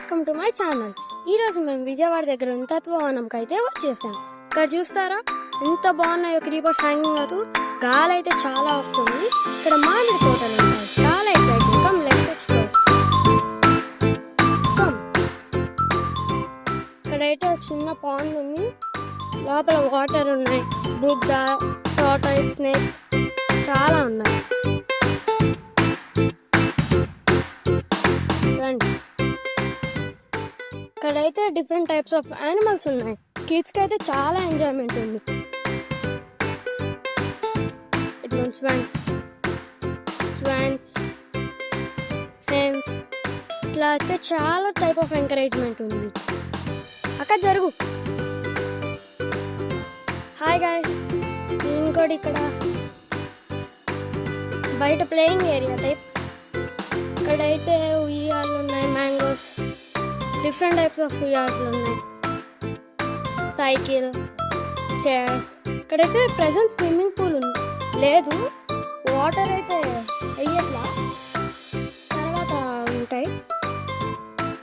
Welcome to my channel. ఈరోజు మేము విజయవాడ దగ్గర ఉన్న తత్వవనంకి అయితే వచ్చేసాం. ఇక్కడ చూస్తారా ఎంత బాగున్నాయో క్రీపర్స్ హ్యాంగింగ్ అవుతూ, గాలి అయితే చాలా వస్తుంది. ఇక్కడ మామిడి తోటలు ఉన్నాయి, చాలా ఎక్సైటింగ్. Come let's explore. ఇక్కడైతే చిన్న పాండ్ ఉంది, లోపల వాటర్ ఉన్నాయి, బుద్ధ, టార్టాయిస్, స్నేక్స్ చాలా ఉన్నాయి. ఇక్కడైతే డిఫరెంట్ టైప్స్ ఆఫ్ యానిమల్స్ ఉన్నాయి. కిడ్స్ కి అయితే చాలా ఎంజాయ్మెంట్ ఉంది. ఇట్లా స్వాన్స్, హెన్స్, ఇట్లా అయితే చాలా టైప్ ఆఫ్ ఎంకరేజ్మెంట్ ఉంది. అక్కడ జరుగు. హాయ్ గాయ్స్, ఇంకోటి ఇక్కడ బయట ప్లేయింగ్ ఏరియా టైప్. ఇక్కడైతే ఉయ్యాలు ఉన్నాయి, మ్యాంగోస్, డిఫరెంట్ టైప్స్ ఆఫ్ ఉయ్యాల్స్ ఉన్నాయి, సైకిల్, చైర్స్. ఇక్కడైతే ప్రెజెంట్ స్విమ్మింగ్ పూల్ ఉంది, లేదు వాటర్ అయితే వెయ్యట్లా, తర్వాత ఉంటాయి.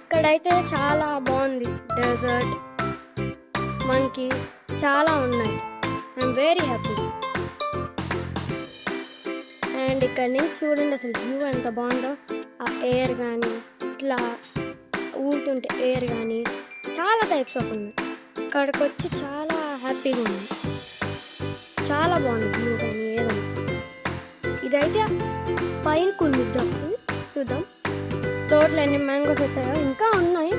ఇక్కడైతే చాలా బాగుంది, డెజర్ట్, మంకీస్ చాలా ఉన్నాయి. I'm very happy. అండ్ ఇక్కడ నుంచి చూడండి అసలు వ్యూ ఎంత బాగుందో. ఆ ఎయిర్ కానీ ఇట్లా ఊరుతుంటే ఎయిర్ కానీ చాలా టైప్స్ ఆఫ్ ఉన్నాయి. ఇక్కడికి వచ్చి చాలా హ్యాపీగా ఉంది, చాలా బాగుంది వ్యూ కానీ ఏదైనా. ఇదైతే పైనకు ఉంది, చూద్దాం తోటలు ఎన్ని మ్యాంగోస్ వచ్చాయో. ఇంకా ఉన్నాయి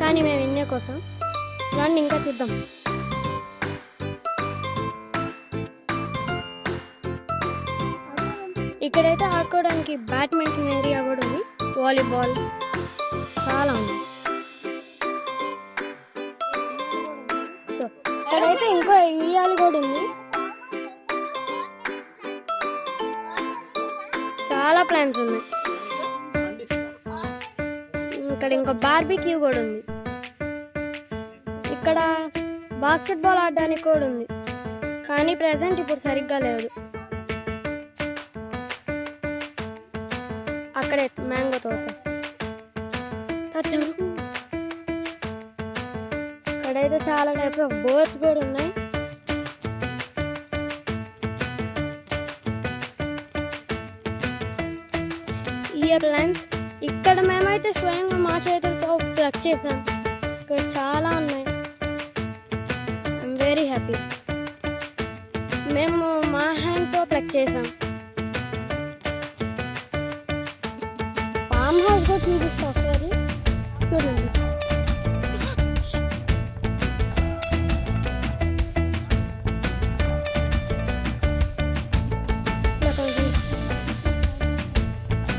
కానీ మేము ఎన్నే కోసం రండి ఇంకా చూద్దాం. ఇక్కడైతే ఆడుకోవడానికి బ్యాడ్మింటన్ ఏరియా కూడా ఉంది, వాలీబాల్ చాలా ఉంది. ఇక్కడైతే ఇంకో ఉయ్యాలు కూడా ఉంది, చాలా ప్లాన్స్ ఉన్నాయి. ఇక్కడ ఇంకో బార్బిక్యూ కూడా ఉంది. ఇక్కడ బాస్కెట్బాల్ ఆడడానికి కూడా ఉంది కానీ ప్రెసెంట్ ఇప్పుడు సరిగ్గా లేదు. అక్కడే మ్యాంగో తోట. ఇక్కడైతే చాలా టైప్స్ ఆఫ్ బర్డ్స్ కూడా ఉన్నాయి. ఇయర్ లైన్స్ ఇక్కడ మేమైతే స్వయంగా మా చేతులతో ప్లగ్ చేసాం. ఇక్కడ చాలా ఉన్నాయి. I'm very happy. మేము మా హ్యాండ్తో ప్లగ్ చేసాం. ఫామ్ హౌస్ కూడా చూపిస్తా ఒకసారి చూడండి.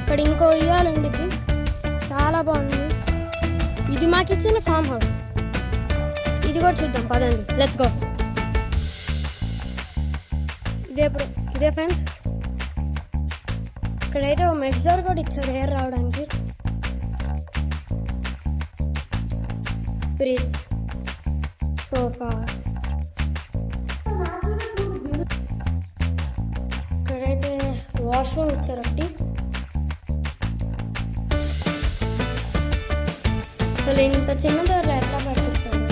ఇక్కడ ఇంకో ఉయ్యాలు ఉండిద్ది, చాలా బాగుంది. ఇది మాకు ఇచ్చిన ఫామ్ హౌస్, ఇది కూడా చూద్దాం పదండి, లెట్స్ గో. ఇదే ఫ్రెండ్స్, ఇక్కడైతే ఒక మెషర్ కూడా ఇచ్చారు హెయిర్ రావడానికి. ఫ్రిడ్జ్, సోఫా, ఇక్కడైతే వాష్రూమ్ ఇచ్చారు ఒకటి. అసలు ఇంత చిన్న దొరలు ఎట్లా పట్టిస్తారు.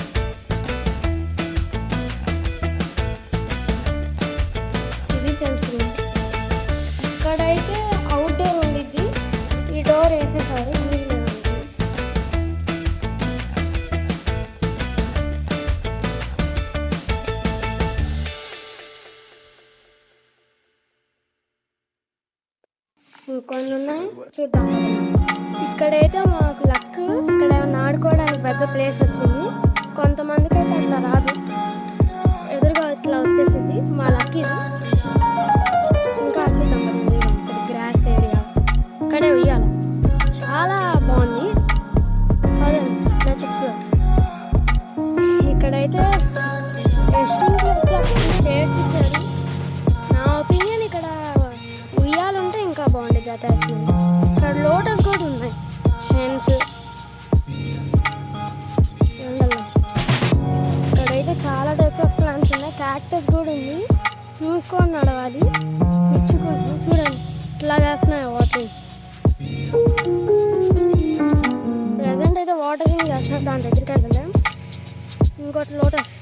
ఇది ఫ్రెండ్స్ రూమ్. ఇక్కడైతే అవుట్డోర్ ఉండిద్ది, ఈ డోర్ వేసేసారు, యూజ్ లేదు. ఇంకొన్ని ఉన్నాయి చూద్దాం. ఇక్కడైతే మాకు లక్, ఇక్కడ ఆడుకోవడానికి పెద్ద ప్లేస్ వచ్చింది. కొంతమందికి అయితే అట్లా రాదు, ఎదురుగా ఇట్లా వచ్చేసింది. మా లక్ ఇది. ఇంకా చూద్దాం కదండి, ఇక్కడ గ్రాస్ ఏరియా, ఇక్కడే ఉయ్యాల చాలా బాగుంది. అదండి నెక్స్ట్ ఫ్లోర్. ఇక్కడైతే రెస్టింగ్ ప్లేస్లో చైర్స్ ఇచ్చారు. నా ఒపీనియన్ ఇక్కడ ఉయ్యాలు ఉంటే ఇంకా బాగుండేది అటాచ్మెంట్. ఇక్కడ లోటస్ కూడా ఉన్నాయి, హెన్స్. ఇక్కడైతే చాలా టైప్స్ ఆఫ్ ప్లాంట్స్ ఉన్నాయి, క్యాక్టస్ కూడా ఉంది. చూసుకొని నడవాలి, పుచ్చుకుంటున్నాం చూడండి ఇట్లా చేస్తున్నాయి వాటర్. ప్రెసెంట్ అయితే వాటర్ వాకింగ్ చేస్తున్నా, దాని దగ్గరికి వెళ్తాం. ఇంకోటి లోటస్.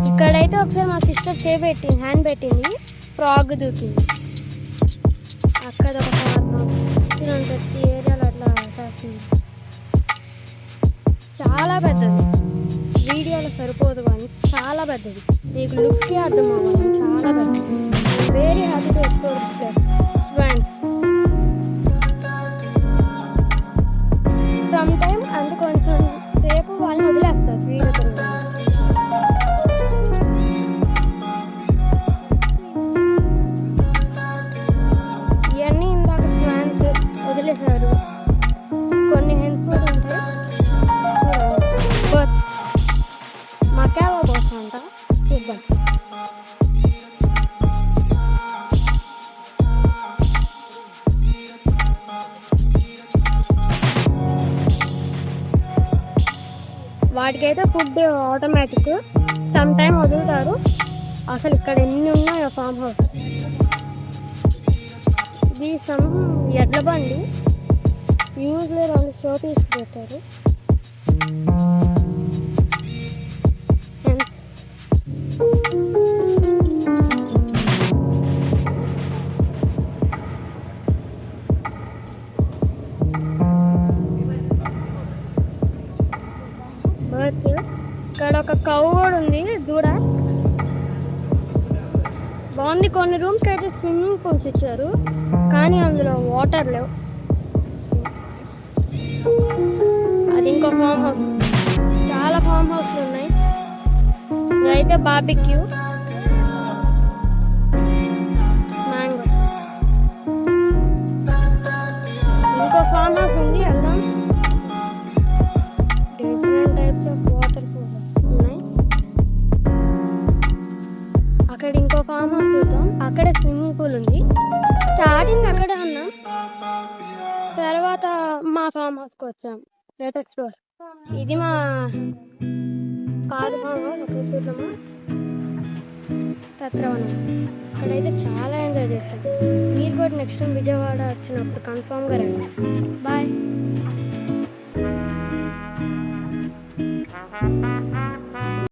ఇక్కడైతే ఒకసారి మా సిస్టర్ చేయబెట్టింది, హ్యాండ్ పెట్టింది, ఫ్రాగ్ దూకింది. అక్కడ ఒక ఫార్మ్ హౌస్, ప్రతి ఏరియాలో అట్లా చేస్తుంది. చాలా పెద్దది, వీడియోలో సరిపోదు కానీ చాలా పెద్దది. మీకు లుక్స్కి అర్థం అవ్వాలి, చాలా పెద్దది. Very happy to explore this place. Swans some time అంటే కొంచెం సేపు వాళ్ళని వదిలేస్తారు ఫ్రీగా తిరగడానికి. ఇవన్నీ ఇందాక స్వాన్స్ వదిలేశారు. కొన్ని హెన్స్ కూడా ఉంటాయి. బర్త్ మకావో బర్డ్స్ అంట, చూద్దాం. వాటికైతే ఫుడ్ ఆటోమేటిక్, సమ్ టైం వదులుతారు. అసలు ఇక్కడ ఎన్ని ఉన్నాయో ఫామ్ హౌస్. ఇది సమ్ ఎడ్ల బండి, యూజ్ రెండు షో పీస్ పెట్టారు. ఇక్కడ ఒక కౌ కూడా ఉంది, దూడ బాగుంది. కొన్ని రూమ్స్కి అయితే స్విమ్మింగ్ పూల్స్ ఇచ్చారు, కానీ అందులో వాటర్ లేవు. అది ఇంకో ఫామ్ హౌస్. చాలా ఫామ్ హౌస్లు ఉన్నాయి. ఇదైతే బార్బిక్యూ, మ్యాంగో. ఇంకో ఫామ్ హౌస్ ఉంది, వెళ్దాం. డిఫరెంట్ టైప్స్ ఆఫ్ వాటర్ ఉన్నాయి. అక్కడ ఇంకో ఫామ్ హౌస్ చూద్దాం. అక్కడే స్విమ్మింగ్ పూల్ ఉంది. స్టార్టింగ్ అక్కడే ఉన్నాం, తర్వాత మా ఫామ్ హౌస్కి వచ్చాం. Let explore. ఇది మా కాదు ఫామ్ హౌస్. అక్కడ చూద్దామా, తత్రవనం. అక్కడైతే చాలా ఎంజాయ్ చేశాను. మీరు కూడా నెక్స్ట్ టైం విజయవాడ వచ్చినప్పుడు కన్ఫామ్గా రండి. బాయ్.